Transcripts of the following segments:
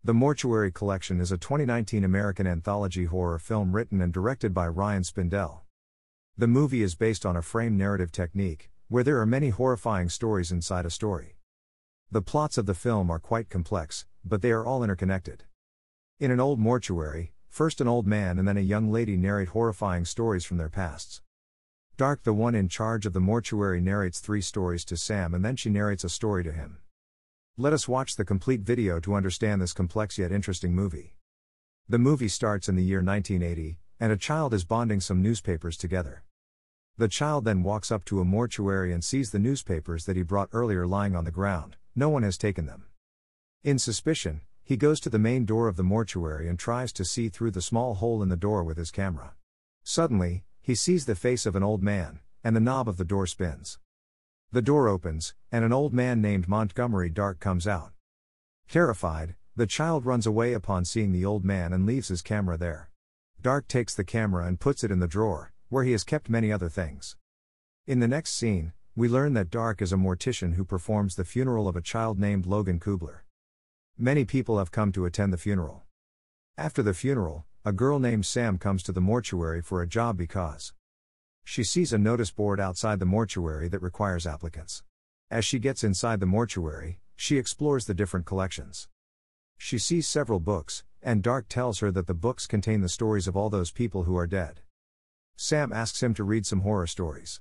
The Mortuary Collection is a 2019 American anthology horror film written and directed by Ryan Spindell. The movie is based on a frame narrative technique, where there are many horrifying stories inside a story. The plots of the film are quite complex, but they are all interconnected. In an old mortuary, first an old man and then a young lady narrate horrifying stories from their pasts. Dark, the one in charge of the mortuary, narrates 3 stories to Sam and then she narrates a story to him. Let us watch the complete video to understand this complex yet interesting movie. The movie starts in the year 1980, and a child is bonding some newspapers together. The child then walks up to a mortuary and sees the newspapers that he brought earlier lying on the ground. No one has taken them. In suspicion, he goes to the main door of the mortuary and tries to see through the small hole in the door with his camera. Suddenly, he sees the face of an old man, and the knob of the door spins. The door opens, and an old man named Montgomery Dark comes out. Terrified, the child runs away upon seeing the old man and leaves his camera there. Dark takes the camera and puts it in the drawer, where he has kept many other things. In the next scene, we learn that Dark is a mortician who performs the funeral of a child named Logan Kubler. Many people have come to attend the funeral. After the funeral, a girl named Sam comes to the mortuary for a job because she sees a notice board outside the mortuary that requires applicants. As she gets inside the mortuary, she explores the different collections. She sees several books, and Dark tells her that the books contain the stories of all those people who are dead. Sam asks him to read some horror stories.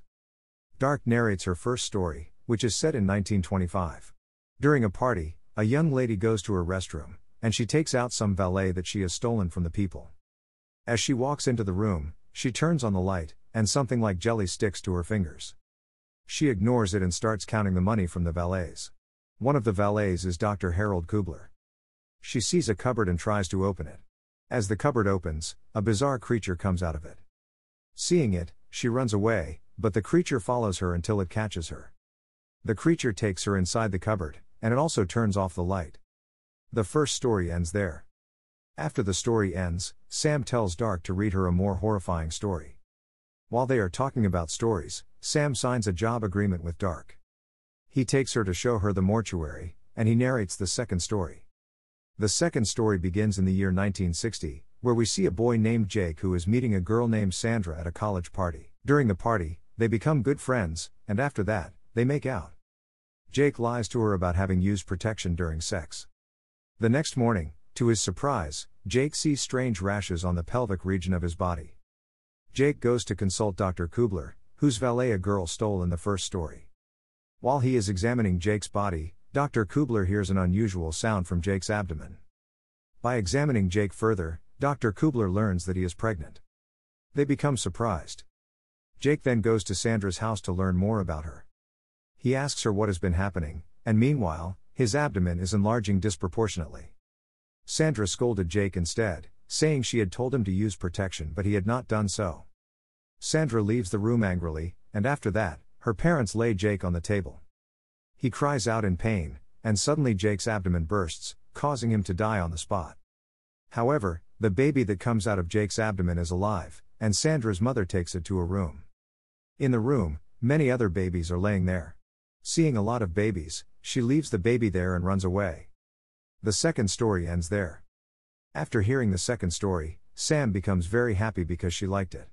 Dark narrates her first story, which is set in 1925. During a party, a young lady goes to her restroom, and she takes out some valet that she has stolen from the people. As she walks into the room, she turns on the light, and something like jelly sticks to her fingers. She ignores it and starts counting the money from the valets. One of the valets is Dr. Harold Kubler. She sees a cupboard and tries to open it. As the cupboard opens, a bizarre creature comes out of it. Seeing it, she runs away, but the creature follows her until it catches her. The creature takes her inside the cupboard, and it also turns off the light. The first story ends there. After the story ends, Sam tells Dark to read her a more horrifying story. While they are talking about stories, Sam signs a job agreement with Dark. He takes her to show her the mortuary, and he narrates the second story. The second story begins in the year 1960, where we see a boy named Jake who is meeting a girl named Sandra at a college party. During the party, they become good friends, and after that, they make out. Jake lies to her about having used protection during sex. The next morning, to his surprise, Jake sees strange rashes on the pelvic region of his body. Jake goes to consult Dr. Kubler, whose valet a girl stole in the first story. While he is examining Jake's body, Dr. Kubler hears an unusual sound from Jake's abdomen. By examining Jake further, Dr. Kubler learns that he is pregnant. They become surprised. Jake then goes to Sandra's house to learn more about her. He asks her what has been happening, and meanwhile, his abdomen is enlarging disproportionately. Sandra scolded Jake instead, saying she had told him to use protection but he had not done so. Sandra leaves the room angrily, and after that, her parents lay Jake on the table. He cries out in pain, and suddenly Jake's abdomen bursts, causing him to die on the spot. However, the baby that comes out of Jake's abdomen is alive, and Sandra's mother takes it to a room. In the room, many other babies are laying there. Seeing a lot of babies, she leaves the baby there and runs away. The second story ends there. After hearing the second story, Sam becomes very happy because she liked it.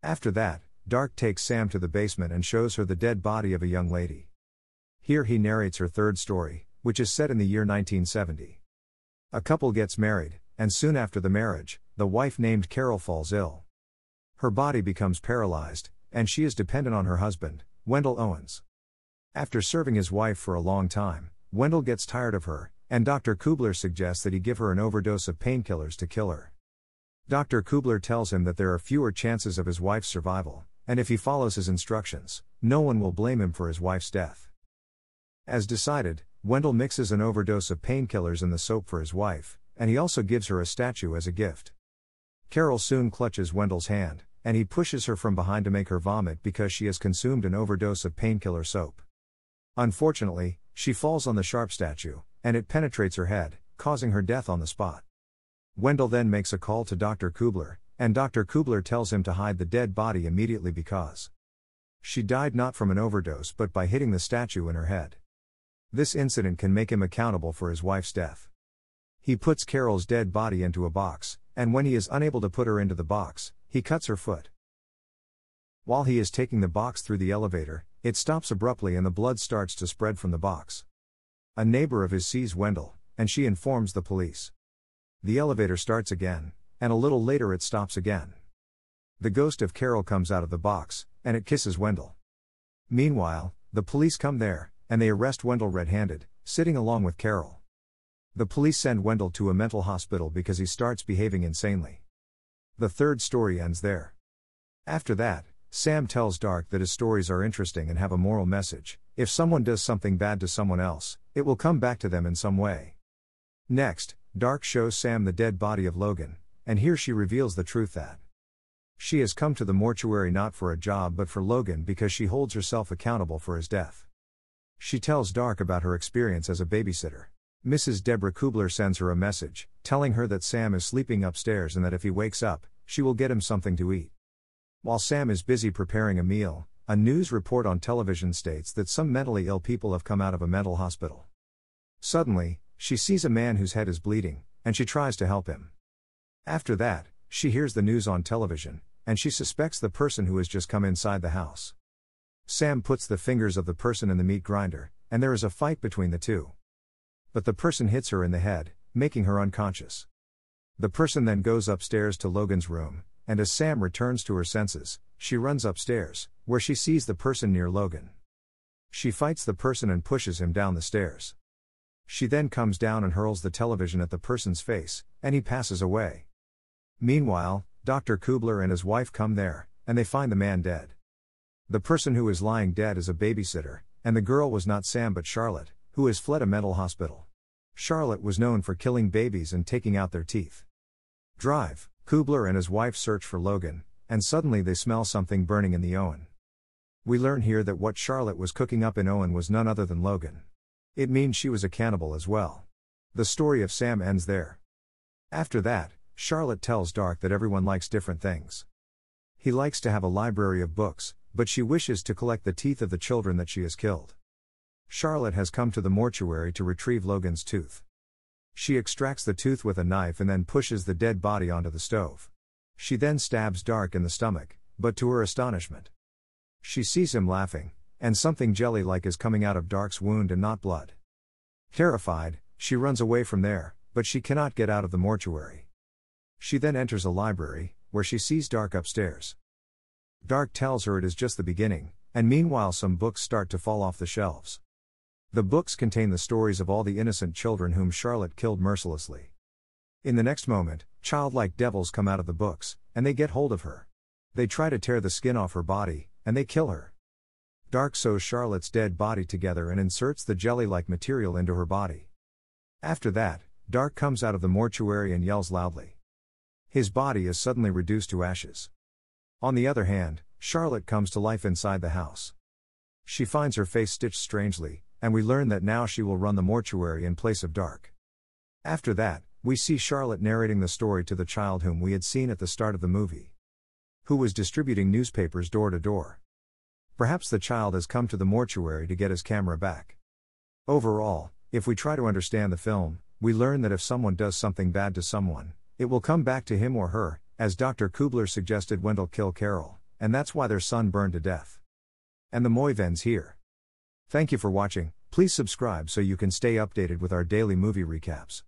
After that, Dark takes Sam to the basement and shows her the dead body of a young lady. Here he narrates her third story, which is set in the year 1970. A couple gets married, and soon after the marriage, the wife named Carol falls ill. Her body becomes paralyzed, and she is dependent on her husband, Wendell Owens. After serving his wife for a long time, Wendell gets tired of her, and Dr. Kubler suggests that he give her an overdose of painkillers to kill her. Dr. Kubler tells him that there are fewer chances of his wife's survival, and if he follows his instructions, no one will blame him for his wife's death. As decided, Wendell mixes an overdose of painkillers in the soap for his wife, and he also gives her a statue as a gift. Carol soon clutches Wendell's hand, and he pushes her from behind to make her vomit because she has consumed an overdose of painkiller soap. Unfortunately, she falls on the sharp statue, and it penetrates her head, causing her death on the spot. Wendell then makes a call to Dr. Kubler, and Dr. Kubler tells him to hide the dead body immediately because she died not from an overdose but by hitting the statue in her head. This incident can make him accountable for his wife's death. He puts Carol's dead body into a box, and when he is unable to put her into the box, he cuts her foot. While he is taking the box through the elevator, it stops abruptly and the blood starts to spread from the box. A neighbor of his sees Wendell, and she informs the police. The elevator starts again, and a little later it stops again. The ghost of Carol comes out of the box, and it kisses Wendell. Meanwhile, the police come there, and they arrest Wendell red-handed, sitting along with Carol. The police send Wendell to a mental hospital because he starts behaving insanely. The third story ends there. After that, Sam tells Dark that his stories are interesting and have a moral message. If someone does something bad to someone else, it will come back to them in some way. Next, Dark shows Sam the dead body of Logan, and here she reveals the truth that she has come to the mortuary not for a job but for Logan because she holds herself accountable for his death. She tells Dark about her experience as a babysitter. Mrs. Deborah Kubler sends her a message, telling her that Sam is sleeping upstairs and that if he wakes up, she will get him something to eat. While Sam is busy preparing a meal, a news report on television states that some mentally ill people have come out of a mental hospital. Suddenly, she sees a man whose head is bleeding, and she tries to help him. After that, she hears the news on television, and she suspects the person who has just come inside the house. Sam puts the fingers of the person in the meat grinder, and there is a fight between the two. But the person hits her in the head, making her unconscious. The person then goes upstairs to Logan's room, and as Sam returns to her senses, she runs upstairs, where she sees the person near Logan. She fights the person and pushes him down the stairs. She then comes down and hurls the television at the person's face, and he passes away. Meanwhile, Dr. Kubler and his wife come there, and they find the man dead. The person who is lying dead is a babysitter, and the girl was not Sam but Charlotte, who has fled a mental hospital. Charlotte was known for killing babies and taking out their teeth. Drive, Kubler and his wife search for Logan, and suddenly they smell something burning in the Owen. We learn here that what Charlotte was cooking up in Owen was none other than Logan. It means she was a cannibal as well. The story of Sam ends there. After that, Charlotte tells Dark that everyone likes different things. He likes to have a library of books, but she wishes to collect the teeth of the children that she has killed. Charlotte has come to the mortuary to retrieve Logan's tooth. She extracts the tooth with a knife and then pushes the dead body onto the stove. She then stabs Dark in the stomach, but to her astonishment, she sees him laughing, and something jelly-like is coming out of Dark's wound and not blood. Terrified, she runs away from there, but she cannot get out of the mortuary. She then enters a library, where she sees Dark upstairs. Dark tells her it is just the beginning, and meanwhile some books start to fall off the shelves. The books contain the stories of all the innocent children whom Charlotte killed mercilessly. In the next moment, childlike devils come out of the books, and they get hold of her. They try to tear the skin off her body, and they kill her. Dark sews Charlotte's dead body together and inserts the jelly-like material into her body. After that, Dark comes out of the mortuary and yells loudly. His body is suddenly reduced to ashes. On the other hand, Charlotte comes to life inside the house. She finds her face stitched strangely, and we learn that now she will run the mortuary in place of Dark. After that, we see Charlotte narrating the story to the child whom we had seen at the start of the movie, who was distributing newspapers door to door. Perhaps the child has come to the mortuary to get his camera back. Overall, if we try to understand the film, we learn that if someone does something bad to someone, it will come back to him or her, as Dr. Kubler suggested Wendell kill Carol, and that's why their son burned to death. And the movie ends here. Thank you for watching. Please subscribe so you can stay updated with our daily movie recaps.